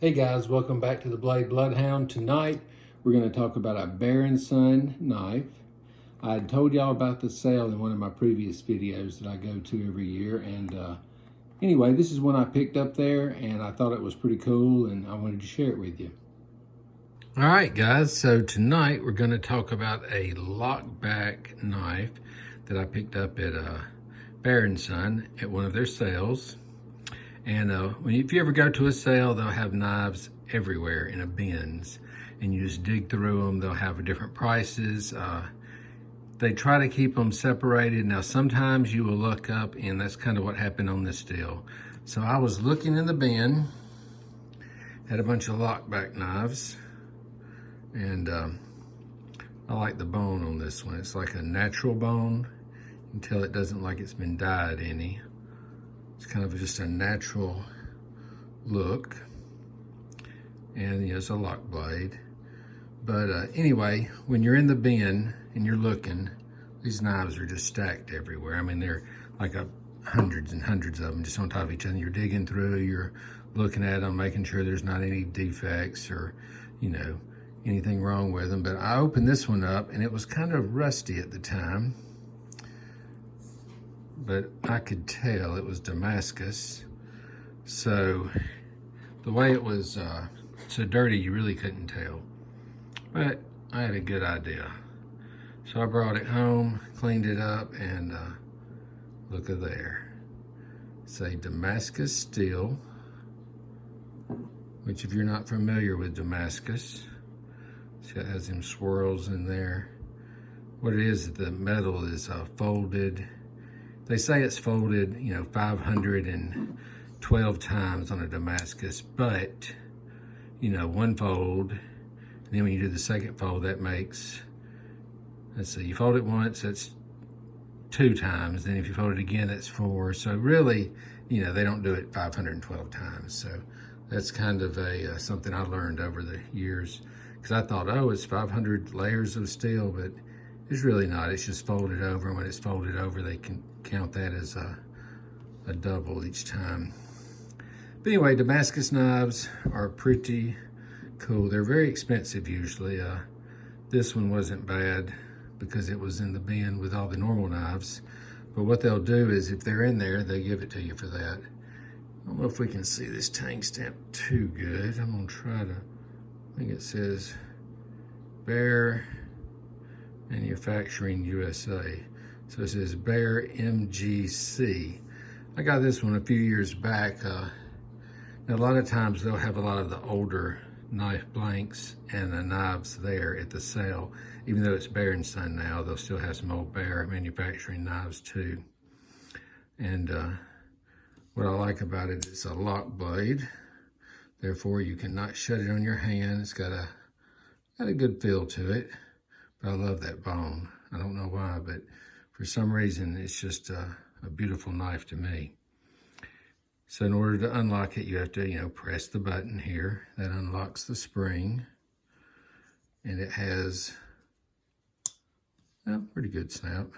Hey guys, welcome back to the Blade Bloodhound. Tonight we're going to talk about a Bear & Son knife. I had told y'all about the sale in one of my previous videos that I go to every year, and anyway, this is one I picked up there and I thought it was pretty cool and I wanted to share it with you. All right guys, so tonight we're going to talk about a lockback knife that I picked up at Bear & Son at one of their sales. And if you ever go to a sale, they'll have knives everywhere in a bins, and you just dig through them. They'll have different prices. They try to keep them separated. Now, sometimes you will look up, and that's kind of what happened on this deal. So I was looking in the bin, had a bunch of lockback knives, and I like the bone on this one. It's like a natural bone. You can tell it doesn't like it's been dyed any. It's kind of just a natural look, and it's a lock blade. But anyway, when you're in the bin and you're looking, these knives are just stacked everywhere. I mean, they're like hundreds and hundreds of them just on top of each other. You're digging through, you're looking at them, making sure there's not any defects or, anything wrong with them. But I opened this one up and it was kind of rusty at the time, but I could tell it was Damascus. So the way it was so dirty, you really couldn't tell. But I had a good idea. So I brought it home, cleaned it up, and look at there. It's a Damascus steel, which if you're not familiar with Damascus, it has them swirls in there. What it is, the metal is folded. They say it's folded, 512 times on a Damascus, but, one fold, and then when you do the second fold, that makes, let's see, you fold it once, that's 2 times. Then if you fold it again, that's 4. So really, they don't do it 512 times. So that's kind of something I learned over the years, because I thought, oh, it's 500 layers of steel, but it's really not. It's just folded over, and when it's folded over, they can count that as a double each time. But anyway, Damascus knives are pretty cool. They're very expensive usually. This one wasn't bad because it was in the bin with all the normal knives. But what they'll do is, if they're in there, they give it to you for that. I don't know if we can see this tang stamp too good. I'm gonna try to, I think it says Bear Manufacturing USA. So it says Bear MGC. I got this one a few years back. Now a lot of times they'll have a lot of the older knife blanks and the knives there at the sale. Even though it's Bear & Son now, they'll still have some old Bear Manufacturing knives too. And what I like about it, it's a lock blade. Therefore, you cannot shut it on your hand. It's got a good feel to it. But I love that bone. I don't know why, but for some reason, it's just a beautiful knife to me. So in order to unlock it, you have to, press the button here. That unlocks the spring. And it has a pretty good snap.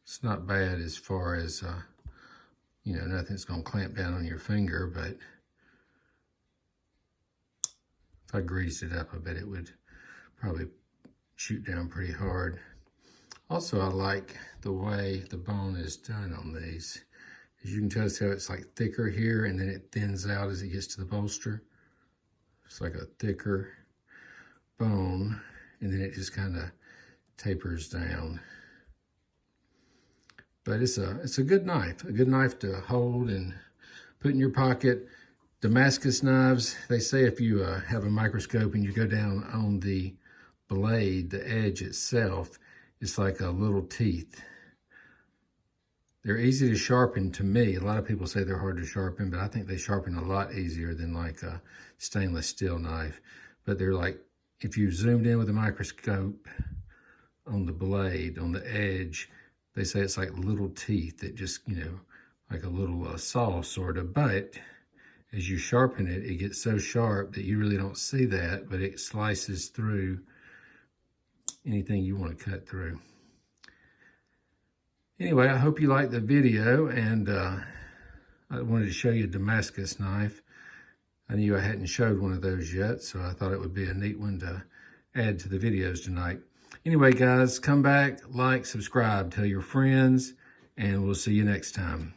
It's not bad as far as, nothing's going to clamp down on your finger, but if I greased it up, I bet it would probably shoot down pretty hard. Also, I like the way the bone is done on these. As you can tell, it's like thicker here, and then it thins out as it gets to the bolster. It's like a thicker bone, and then it just kind of tapers down. But it's a good knife to hold and put in your pocket. Damascus knives, they say if you have a microscope and you go down on the blade, the edge itself, it's like a little teeth. They're easy to sharpen to me. A lot of people say they're hard to sharpen, but I think they sharpen a lot easier than like a stainless steel knife. But they're like, if you zoomed in with a microscope on the blade, on the edge, they say it's like little teeth that just, like a little saw sort of. But as you sharpen it, it gets so sharp that you really don't see that, but it slices through anything you want to cut through. Anyway, I hope you liked the video, and I wanted to show you a Damascus knife. I knew I hadn't showed one of those yet, so I thought it would be a neat one to add to the videos tonight. Anyway, guys, come back, like, subscribe, tell your friends, and we'll see you next time.